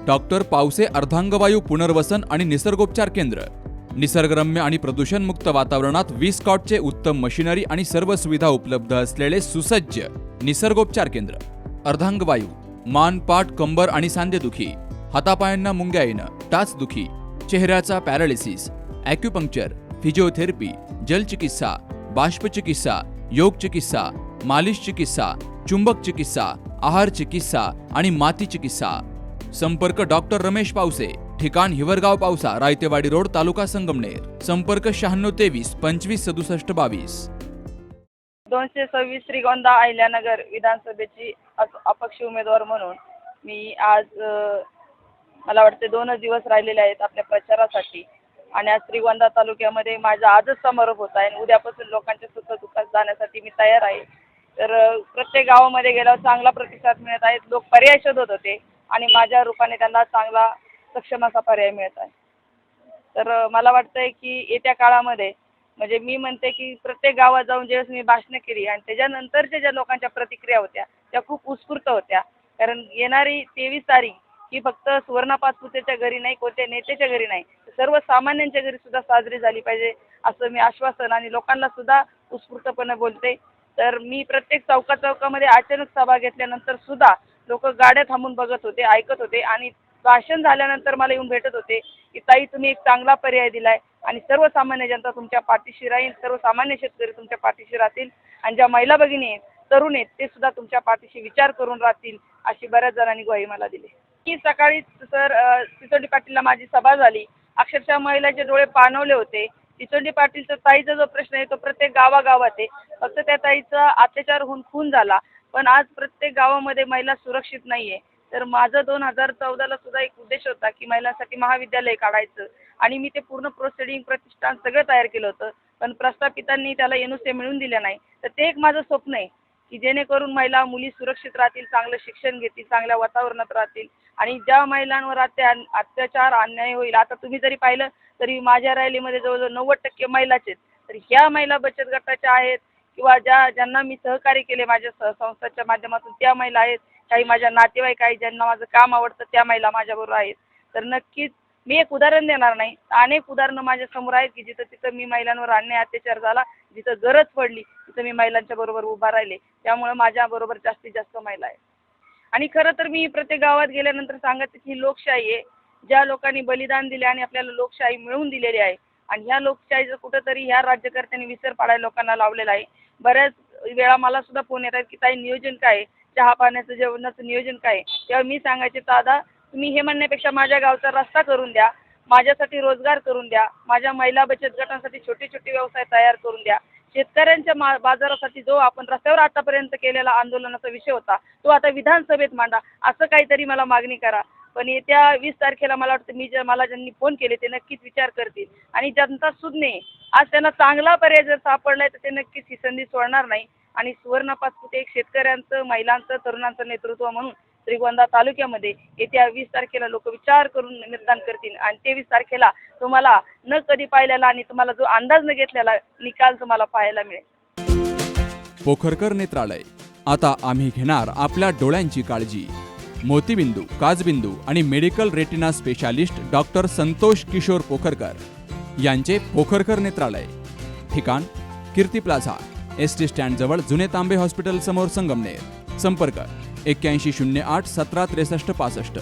Doctor Pawase अर्धांगवायू पुनर्वसन आणि निसर्गोपचार केंद्र. निसर्गरम्य आणि प्रदूषणमुक्त वातावरणात 20 कॉटचे उत्तम मशिनरी आणि सर्व सुविधा उपलब्ध असलेले सुसज्ज निसर्गोपचार केंद्र. अर्धांगवायू, मान, पाठ, कंबर आणि सांधेदुखी, हातापायांना मुंग्या येणं, टाचदुखी, चेहऱ्याचा पॅरालिसिस, ॲक्युपंक्चर, फिजिओथेरपी, जलचिकित्सा, बाष्पचिकित्सा, योग चिकित्सा, मालिश चिकित्सा, चुंबक चिकित्सा, आहार चिकित्सा आणि माती चिकित्सा. संपर्क डॉक्टर रमेश पावसे, ठिकाण हिवरगाव पावसा, रायतेवाडी रोड, तालुका संगमनेर. संपर्क 9623 25 67 22. 226 श्रीगोंदा अहिल्यानगर विधानसभेची अपक्ष उमेदवार म्हणून मी आज मला वाटते 2 दिवस राहिलेले आहेत आपल्या प्रचारासाठी. आणि आज श्रीगोंदा तालुक्यामध्ये माझा आजच समारोप होत आहे आणि उद्यापासून लोकांच्या सुखदुःखात जाण्यासाठी मी तयार आहे. तर प्रत्येक गावामध्ये गेल्यावर चांगला प्रतिसाद मिळत आहे. लोक पर्याय शोधत होते आणि माझ्या रूपाने त्यांना चांगला सक्षम असा पर्याय मिळत आहे. तर मला वाटतंय की येत्या काळामध्ये म्हणजे मी म्हणते की प्रत्येक गावात जाऊन ज्यावेळेस मी भाषणं केली आणि त्याच्यानंतरच्या ज्या लोकांच्या प्रतिक्रिया होत्या त्या खूप उत्स्फूर्त होत्या. कारण येणारी 23 तारीख ही फक्त सुवर्णा पाचपुतेच्या घरी नाही, कोणत्या नेत्याच्या घरी नाही, सर्वसामान्यांच्या घरी सुद्धा साजरी झाली पाहिजे असं मी आश्वासन आणि लोकांना सुद्धा उत्स्फूर्तपणे बोलते. तर मी प्रत्येक चौकामध्ये अचानक सभा घेतल्यानंतर सुद्धा लोक गाड्या थांबून बघत होते, ऐकत होते आणि भाषण झाल्यानंतर मला येऊन भेटत होते की ताई तुम्ही एक चांगला पर्याय दिलाय आणि सर्वसामान्य जनता तुमच्या पाठीशी राहील, सर्वसामान्य शेतकरी तुमच्या पाठीशी राहतील आणि ज्या महिला भगिनी आहेत, तरुण आहेत ते सुद्धा तुमच्या पाठीशी विचार करून राहतील अशी बऱ्याच जणांनी ग्वाही मला दिली. की सकाळी सर चिचोंडी पाटीलला माझी सभा झाली. अक्षरशः महिलांचे डोळे पाणवले होते. चिचोंडी पाटीलचा ताईचा जो प्रश्न आहे तो प्रत्येक गावागावात आहे. फक्त त्या ताईचा अत्याचार होऊन खून झाला, पण आज प्रत्येक गावामध्ये महिला सुरक्षित नाहीये. तर माझं 2014ला सुद्धा एक उद्देश होता की महिलांसाठी महाविद्यालय काढायचं आणि मी ते पूर्ण प्रोसिडिंग प्रतिष्ठान सगळं तयार केलं होतं, पण प्रस्थापितांनी त्याला एनओसी मिळवून दिलं नाही. तर ते एक माझं स्वप्न आहे की जेणेकरून मुली सुरक्षित राहतील, चांगलं शिक्षण घेतील, चांगल्या वातावरणात राहतील आणि ज्या महिलांवर अत्याचार अन्याय होईल, आता तुम्ही जरी पाहिलं तरी माझ्या रॅलीमध्ये जवळजवळ 90% महिलाच आहेत. तर ह्या महिला बचत गटाच्या आहेत किंवा ज्यांना मी सहकार्य केले माझ्या संस्थाच्या माध्यमातून त्या महिला आहेत. काही माझ्या नातेवाईक आहेत ज्यांना माझं काम आवडतं त्या महिला माझ्याबरोबर आहेत. तर नक्कीच मी एक उदाहरण देणार नाही, अनेक उदाहरणं माझ्या समोर आहेत की जिथं मी महिलांवर अन्याय अत्याचार झाला, जिथं गरज पडली तिथं मी महिलांच्या बरोबर उभा राहिले. त्यामुळे माझ्याबरोबर जास्तीत जास्त महिला आहेत. आणि खरं तर मी प्रत्येक गावात गेल्यानंतर सांगते की ही लोकशाही आहे. ज्या लोकांनी बलिदान दिले आणि आपल्याला लोकशाही मिळवून दिलेली आहे आणि ह्या लोकशाहीचं कुठंतरी ह्या राज्यकर्त्यांनी विसर पाडायला लोकांना लावलेला आहे. बऱ्याच वेळा मला सुद्धा फोन येतात की ताई नियोजन काय आहे, चहा पाण्याचं जेवणाचं नियोजन काय आहे. तेव्हा मी सांगायचे दादा तुम्ही हे म्हणण्यापेक्षा माझ्या गावचा रस्ता करून द्या, माझ्यासाठी रोजगार करून द्या, माझ्या महिला बचत गटांसाठी छोटे छोटे व्यवसाय तयार करून द्या. शेतकऱ्यांच्या बाजारासाठी जो आपण रस्त्यावर आतापर्यंत केलेला आंदोलनाचा विषय होता तो आता विधानसभेत मांडा, असं काहीतरी मला मागणी करा. पण येत्या 20 तारखेला मला वाटतं मला ज्यांनी फोन केले ते नक्कीच विचार करतील आणि जनता सुज्ञ आज त्यांना चांगला पर्याय जर सापडलाय तर ते नक्कीच ही संधी सोडणार नाही. आणि सुवर्ण पाचपुते एक शेतकऱ्यांचं, महिलांचं, तरुणांचं नेतृत्व म्हणून श्रीगोंदा तालुक्यामध्ये येत्या 20 तारखेला लोक विचार करून मतदान करतील आणि 23 तारखेला तुम्हाला न कधी पाहिलेला आणि तुम्हाला जो अंदाज न घेतलेला निकाल तुम्हाला पाहायला मिळेल. पोखरकर नेत्रालय, आता आम्ही घेणार आपल्या डोळ्यांची काळजी. मोतीबिंदू, काचबिंदू आणि medical retina specialist doctor Santosh Kishor Pokharkar यांचे पोखरकर नेत्रालय. ठिकाण कीर्ती प्लाझा, एसटी स्टँड जवळ, जुने तांबे हॉस्पिटल समोर, संगमनेर. संपर्क 8108 17 63 65.